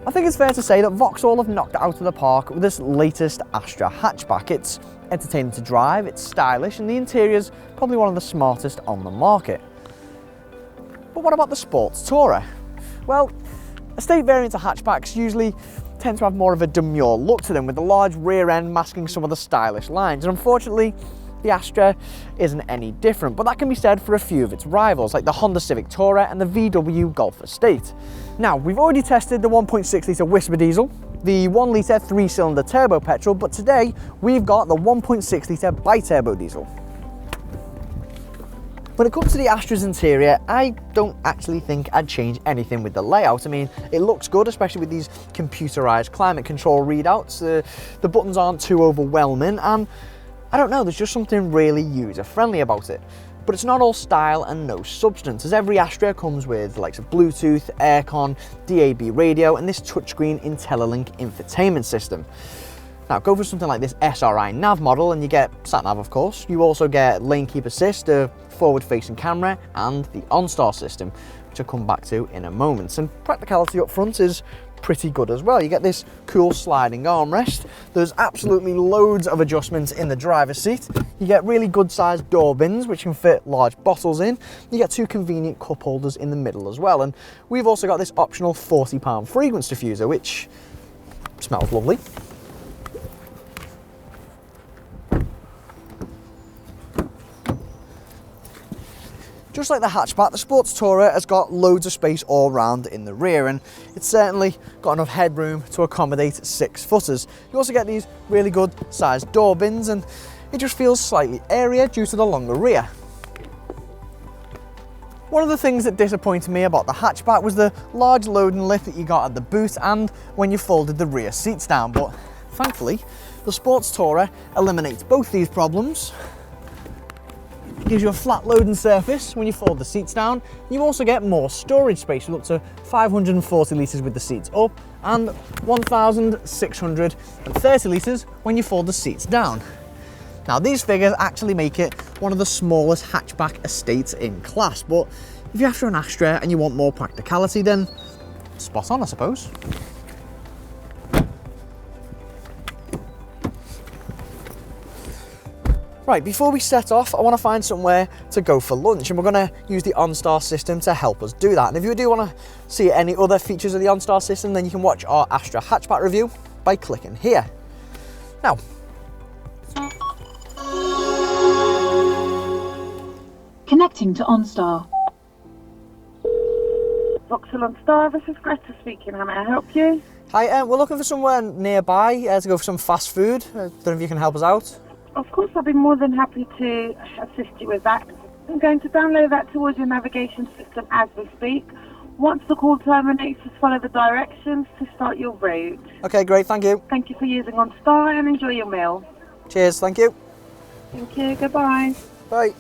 I think it's fair to say that Vauxhall have knocked it out of the park with this latest Astra hatchback. It's entertaining to drive, it's stylish, and the interior's probably one of the smartest on the market. But what about the Sports Tourer? Well, estate variants of hatchbacks usually tend to have more of a demure look to them, with the large rear end masking some of the stylish lines, and unfortunately the Astra isn't any different, but that can be said for a few of its rivals like the Honda Civic Tourer and the VW Golf Estate. Now, we've already tested the 1.6 litre Whisper diesel, the 1 litre 3-cylinder turbo petrol, but today we've got the 1.6 litre bi-turbo diesel. When it comes to the Astra's interior, I don't actually think I'd change anything with the layout. I mean, it looks good, especially with these computerized climate control readouts. The buttons aren't too overwhelming, and I don't know, there's just something really user-friendly about it. But it's not all style and no substance, as every Astra comes with the likes of Bluetooth, aircon, DAB radio, and this touchscreen IntelliLink infotainment system. Now, go for something like this SRI nav model and you get sat-nav, of course. You also get lane keep assist, a forward-facing camera, and the OnStar system, which I'll come back to in a moment. And practicality up front is pretty good as well. You get this cool sliding armrest. There's absolutely loads of adjustments in the driver's seat. You get really good sized door bins which can fit large bottles in. You get 2 convenient cup holders in the middle as well, and we've also got this optional £40 fragrance diffuser which smells lovely. Just like the hatchback, the Sports Tourer has got loads of space all round in the rear, and it's certainly got enough headroom to accommodate 6-footers. You also get these really good sized door bins, and it just feels slightly airier due to the longer rear. One of the things that disappointed me about the hatchback was the large loading lift that you got at the boot and when you folded the rear seats down, but thankfully the Sports Tourer eliminates both these problems. Gives you a flat loading surface when you fold the seats down. You also get more storage space with up to 540 litres with the seats up and 1,630 litres when you fold the seats down. Now, these figures actually make it one of the smallest hatchback estates in class, but if you're after an Astra and you want more practicality, then spot on, I suppose. Right, before we set off, I want to find somewhere to go for lunch, and we're going to use the OnStar system to help us do that. And if you do want to see any other features of the OnStar system, then you can watch our Astra hatchback review by clicking here. Now, connecting to OnStar. Vauxhall OnStar, this is Greta speaking. How may I help you? Hi, we're looking for somewhere nearby to go for some fast food. I don't know if you can help us out. Of course, I'll be more than happy to assist you with that. I'm going to download that towards your navigation system as we speak. Once the call terminates, just follow the directions to start your route. Okay, great, thank you. Thank you for using OnStar and enjoy your meal. Cheers, thank you. Thank you, goodbye. Bye.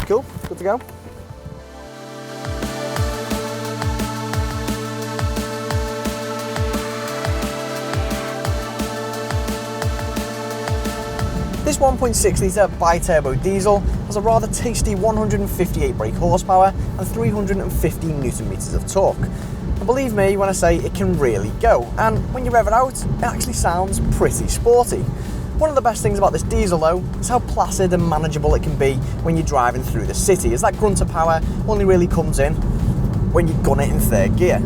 Cool, good to go. This 1.6 litre bi-turbo diesel has a rather tasty 158 brake horsepower and 350 newton meters of torque. And believe me when I say it can really go, and when you rev it out, it actually sounds pretty sporty. One of the best things about this diesel though is how placid and manageable it can be when you're driving through the city, as that grunter power only really comes in when you gun it in 3rd gear.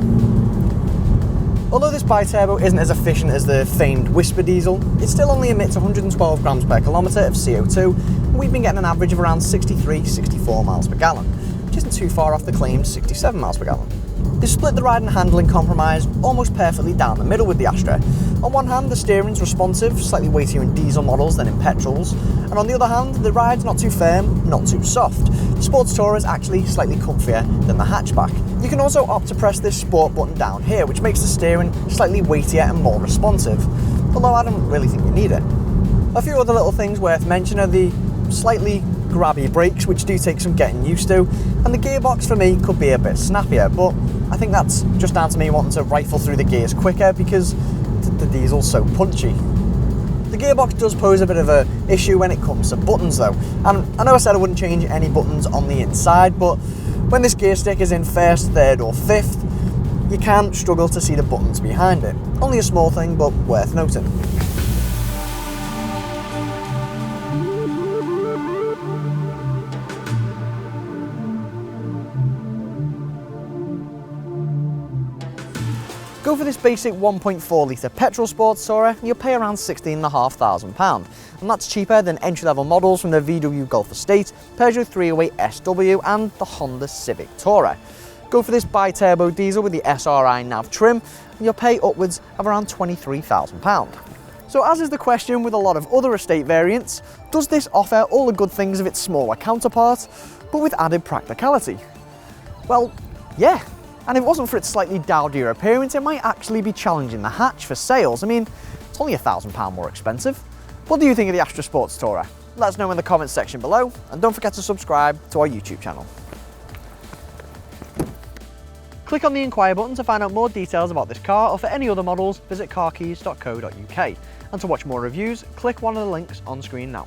Although this bi-turbo isn't as efficient as the famed Whisper diesel, it still only emits 112 grams per kilometre of CO2, and we've been getting an average of around 63-64 miles per gallon, which isn't too far off the claimed 67 miles per gallon. They've split the ride and handling compromise almost perfectly down the middle with the Astra. On one hand, the steering's responsive, slightly weightier in diesel models than in petrols, and on the other hand, the ride's not too firm, not too soft. The Sports Tourer is actually slightly comfier than the hatchback. You can also opt to press this sport button down here, which makes the steering slightly weightier and more responsive, although I don't really think you need it. A few other little things worth mentioning are the slightly grabby brakes, which do take some getting used to, and the gearbox for me could be a bit snappier, but I think that's just down to me wanting to rifle through the gears quicker because the diesel's so punchy. The gearbox does pose a bit of an issue when it comes to buttons though, and I know I said I wouldn't change any buttons on the inside, but when this gear stick is in 1st, 3rd or 5th, you can struggle to see the buttons behind it. Only a small thing, but worth noting. Go for this basic 1.4 litre petrol sports tourer and you'll pay around £16,500, and that's cheaper than entry-level models from the VW Golf Estate, Peugeot 308 SW and the Honda Civic Tourer. Go for this bi-turbo diesel with the SRI nav trim and you'll pay upwards of around £23,000. So as is the question with a lot of other estate variants, does this offer all the good things of its smaller counterpart, but with added practicality? Well, yeah. And if it wasn't for its slightly dowdier appearance, it might actually be challenging the hatch for sales. I mean, it's only £1,000 more expensive. What do you think of the Astra Sports Tourer? Let us know in the comments section below, and don't forget to subscribe to our YouTube channel. Click on the inquire button to find out more details about this car, or for any other models, visit carkeys.co.uk. And to watch more reviews, click one of the links on screen now.